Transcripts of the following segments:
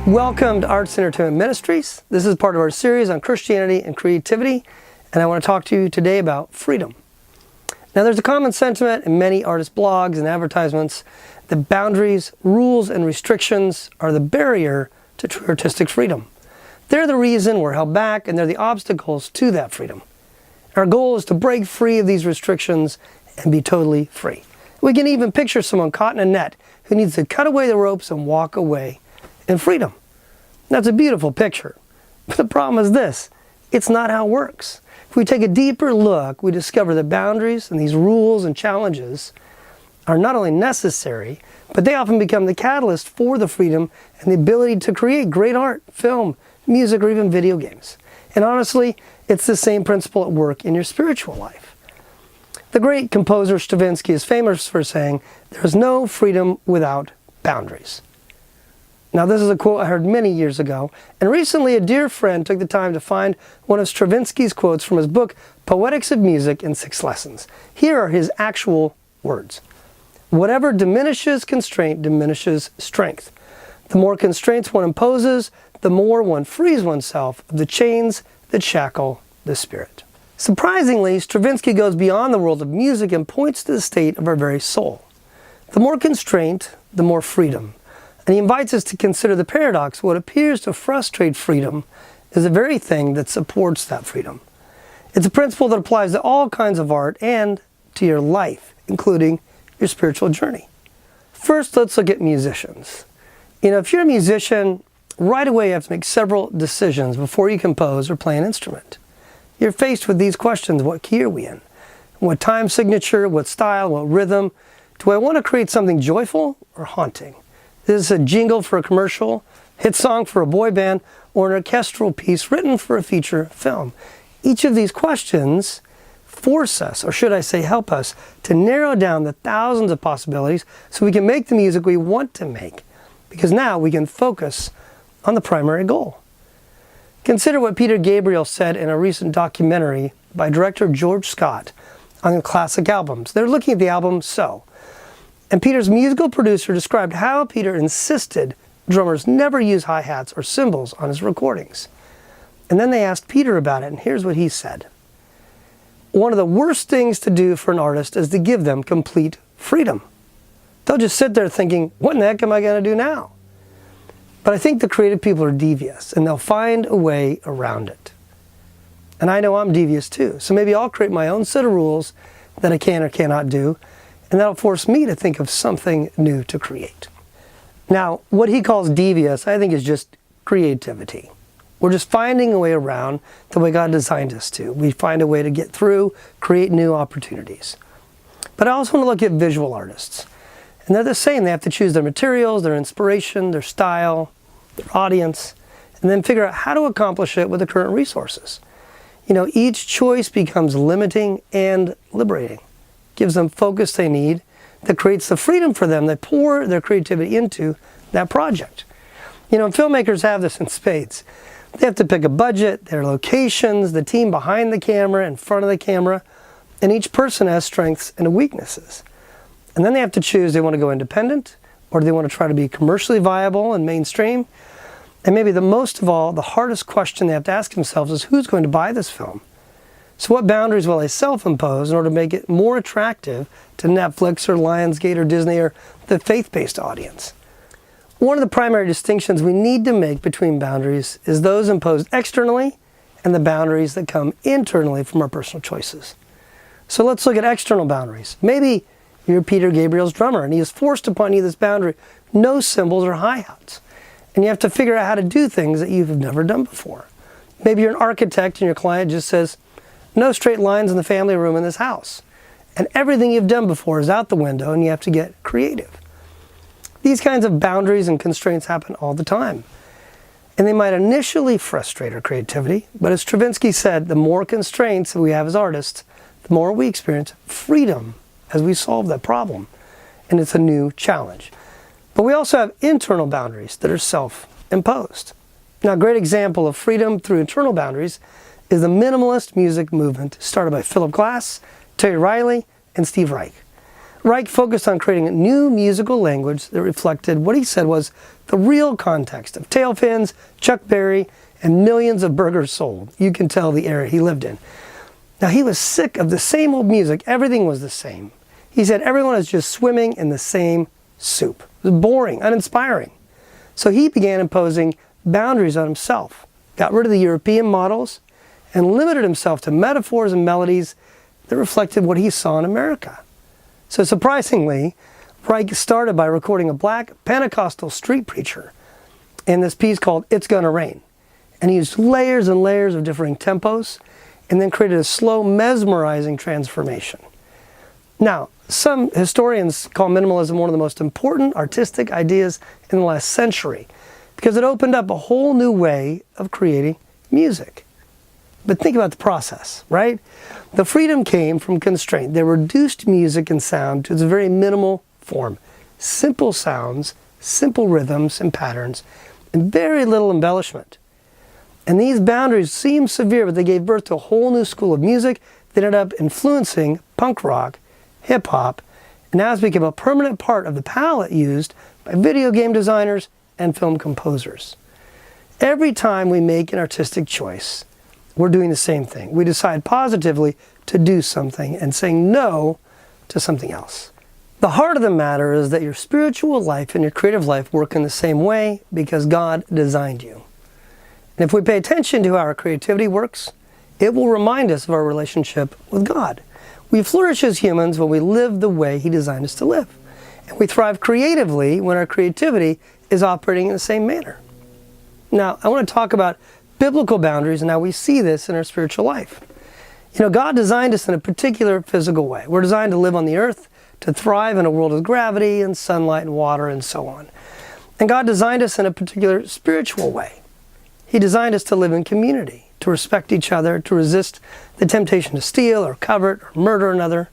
Welcome to Arts and Entertainment Ministries. This is part of our series on Christianity and creativity, and I want to talk to you today about freedom. Now, there's a common sentiment in many artist blogs and advertisements that boundaries, rules, and restrictions are the barrier to true artistic freedom. They're the reason we're held back, and they're the obstacles to that freedom. Our goal is to break free of these restrictions and be totally free. We can even picture someone caught in a net who needs to cut away the ropes and walk away in freedom. That's a beautiful picture. But the problem is this: it's not how it works. If we take a deeper look, we discover that boundaries and these rules and challenges are not only necessary, but they often become the catalyst for the freedom and the ability to create great art, film, music, or even video games. And honestly, it's the same principle at work in your spiritual life. The great composer Stravinsky is famous for saying, "There is no freedom without boundaries." Now, this is a quote I heard many years ago, and recently a dear friend took the time to find one of Stravinsky's quotes from his book, Poetics of Music in 6 Lessons. Here are his actual words. "Whatever diminishes constraint diminishes strength. The more constraints one imposes, the more one frees oneself of the chains that shackle the spirit." Surprisingly, Stravinsky goes beyond the world of music and points to the state of our very soul. The more constraint, the more freedom. And he invites us to consider the paradox. What appears to frustrate freedom is the very thing that supports that freedom. It's a principle that applies to all kinds of art and to your life, including your spiritual journey. First, let's look at musicians. If you're a musician, right away you have to make several decisions before you compose or play an instrument. You're faced with these questions: what key are we in? What time signature? What style? What rhythm? Do I want to create something joyful or haunting? Is this a jingle for a commercial, hit song for a boy band, or an orchestral piece written for a feature film? Each of these questions force us, or should I say help us, to narrow down the thousands of possibilities so we can make the music we want to make, because now we can focus on the primary goal. Consider what Peter Gabriel said in a recent documentary by director George Scott on classic albums. They're looking at the album So. And Peter's musical producer described how Peter insisted drummers never use hi-hats or cymbals on his recordings. And then they asked Peter about it, and here's what he said. "One of the worst things to do for an artist is to give them complete freedom. They'll just sit there thinking, what in the heck am I going to do now? But I think the creative people are devious, and they'll find a way around it. And I know I'm devious too, so maybe I'll create my own set of rules that I can or cannot do, and that'll force me to think of something new to create." Now, what he calls devious, I think, is just creativity. We're just finding a way around the way God designed us to. We find a way to get through, create new opportunities. But I also want to look at visual artists. And they're the same. They have to choose their materials, their inspiration, their style, their audience, and then figure out how to accomplish it with the current resources. Each choice becomes limiting and liberating. Gives them focus they need, that creates the freedom for them. They pour their creativity into that project. Filmmakers have this in spades. They have to pick a budget, their locations, the team behind the camera, in front of the camera, and each person has strengths and weaknesses. And then they have to choose, they want to go independent, or do they want to try to be commercially viable and mainstream? And maybe the most of all, the hardest question they have to ask themselves is, who's going to buy this film? So what boundaries will I self-impose in order to make it more attractive to Netflix or Lionsgate or Disney or the faith-based audience? One of the primary distinctions we need to make between boundaries is those imposed externally and the boundaries that come internally from our personal choices. So let's look at external boundaries. Maybe you're Peter Gabriel's drummer and he has forced upon you this boundary: no cymbals or hi-hats. And you have to figure out how to do things that you've never done before. Maybe you're an architect and your client just says, no straight lines in the family room in this house. And everything you've done before is out the window and you have to get creative. These kinds of boundaries and constraints happen all the time. And they might initially frustrate our creativity, but as Stravinsky said, the more constraints that we have as artists, the more we experience freedom as we solve that problem. And it's a new challenge. But we also have internal boundaries that are self-imposed. Now, a great example of freedom through internal boundaries is the minimalist music movement started by Philip Glass, Terry Riley, and Steve Reich. Reich focused on creating a new musical language that reflected what he said was the real context of tail fins, Chuck Berry, and millions of burgers sold. You can tell the era he lived in. Now, he was sick of the same old music. Everything was the same. He said everyone is just swimming in the same soup. It was boring, uninspiring. So he began imposing boundaries on himself, got rid of the European models, and limited himself to metaphors and melodies that reflected what he saw in America. So surprisingly, Reich started by recording a black Pentecostal street preacher in this piece called It's Gonna Rain. And he used layers and layers of differing tempos and then created a slow, mesmerizing transformation. Now, some historians call minimalism one of the most important artistic ideas in the last century because it opened up a whole new way of creating music. But think about the process, right? The freedom came from constraint. They reduced music and sound to its very minimal form. Simple sounds, simple rhythms and patterns, and very little embellishment. And these boundaries seemed severe, but they gave birth to a whole new school of music that ended up influencing punk rock, hip-hop, and now has become a permanent part of the palette used by video game designers and film composers. Every time we make an artistic choice, we're doing the same thing. We decide positively to do something and saying no to something else. The heart of the matter is that your spiritual life and your creative life work in the same way because God designed you. And if we pay attention to how our creativity works, it will remind us of our relationship with God. We flourish as humans when we live the way He designed us to live. And we thrive creatively when our creativity is operating in the same manner. Now, I want to talk about biblical boundaries and how we see this in our spiritual life. You know, God designed us in a particular physical way. We're designed to live on the earth, to thrive in a world of gravity and sunlight and water and so on. And God designed us in a particular spiritual way. He designed us to live in community, to respect each other, to resist the temptation to steal or covet or murder another.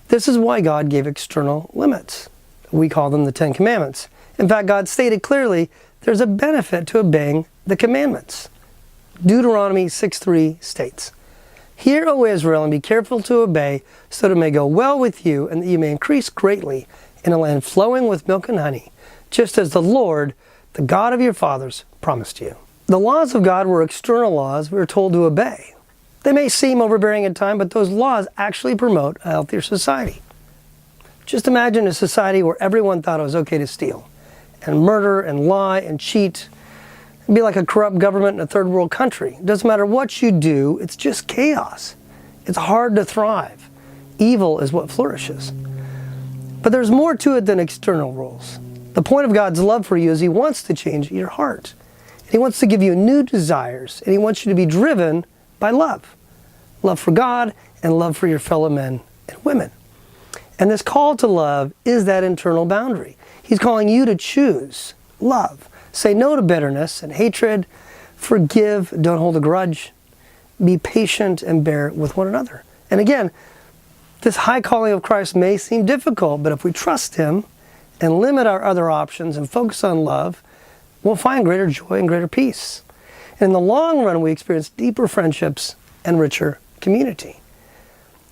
This is why God gave external limits. We call them the Ten Commandments. In fact, God stated clearly there's a benefit to obeying the commandments. Deuteronomy 6:3 states, "Hear, O Israel, and be careful to obey, so that it may go well with you, and that you may increase greatly in a land flowing with milk and honey, just as the Lord, the God of your fathers, promised you." The laws of God were external laws we were told to obey. They may seem overbearing at times, but those laws actually promote a healthier society. Just imagine a society where everyone thought it was okay to steal, and murder, and lie, and cheat. It'd be like a corrupt government in a third world country. It doesn't matter what you do, it's just chaos. It's hard to thrive. Evil is what flourishes. But there's more to it than external rules. The point of God's love for you is He wants to change your heart. And He wants to give you new desires, and He wants you to be driven by love. Love for God and love for your fellow men and women. And this call to love is that internal boundary. He's calling you to choose love. Say no to bitterness and hatred. Forgive, don't hold a grudge. Be patient and bear with one another. And again, this high calling of Christ may seem difficult, but if we trust Him and limit our other options and focus on love, we'll find greater joy and greater peace. And in the long run, we experience deeper friendships and richer community.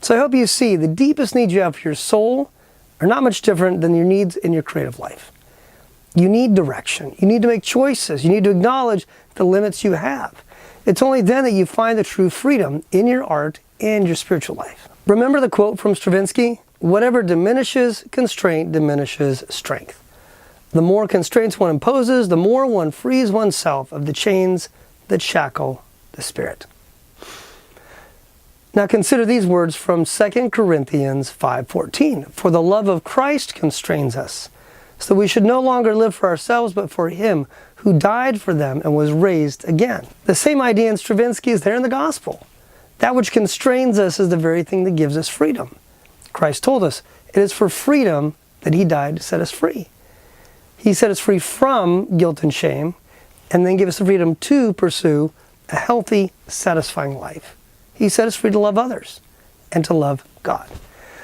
So I hope you see the deepest needs you have for your soul are not much different than your needs in your creative life. You need direction. You need to make choices. You need to acknowledge the limits you have. It's only then that you find the true freedom in your art and your spiritual life. Remember the quote from Stravinsky? Whatever diminishes constraint diminishes strength. The more constraints one imposes, the more one frees oneself of the chains that shackle the spirit. Now consider these words from 2 Corinthians 5:14. For the love of Christ constrains us, so that we should no longer live for ourselves, but for Him who died for them and was raised again. The same idea in Stravinsky is there in the gospel. That which constrains us is the very thing that gives us freedom. Christ told us it is for freedom that He died to set us free. He set us free from guilt and shame, and then gave us the freedom to pursue a healthy, satisfying life. He set us free to love others and to love God.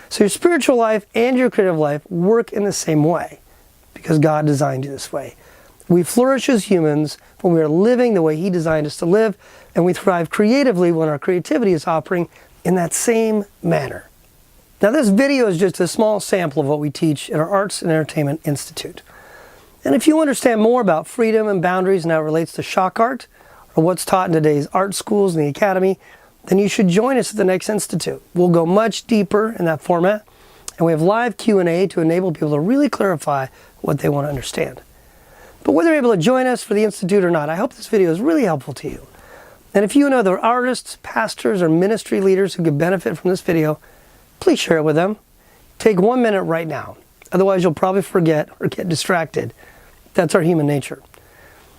So your spiritual life and your creative life work in the same way because God designed you this way. We flourish as humans when we are living the way He designed us to live, and we thrive creatively when our creativity is operating in that same manner. Now this video is just a small sample of what we teach at our Arts and Entertainment Institute. And if you understand more about freedom and boundaries and how it relates to shock art, or what's taught in today's art schools and the academy, then you should join us at the next institute. We'll go much deeper in that format, and we have live Q&A to enable people to really clarify what they want to understand. But whether you're able to join us for the institute or not, I hope this video is really helpful to you. And if you know other artists, pastors, or ministry leaders who could benefit from this video, please share it with them. Take 1 minute right now. Otherwise, you'll probably forget or get distracted. That's our human nature.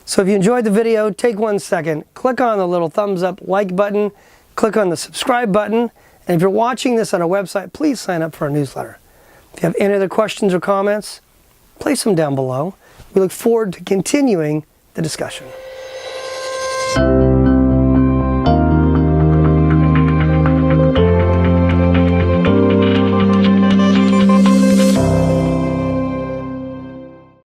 So if you enjoyed the video, take 1 second, click on the little thumbs up like button, click on the subscribe button, and if you're watching this on our website, please sign up for our newsletter. If you have any other questions or comments, place them down below. We look forward to continuing the discussion.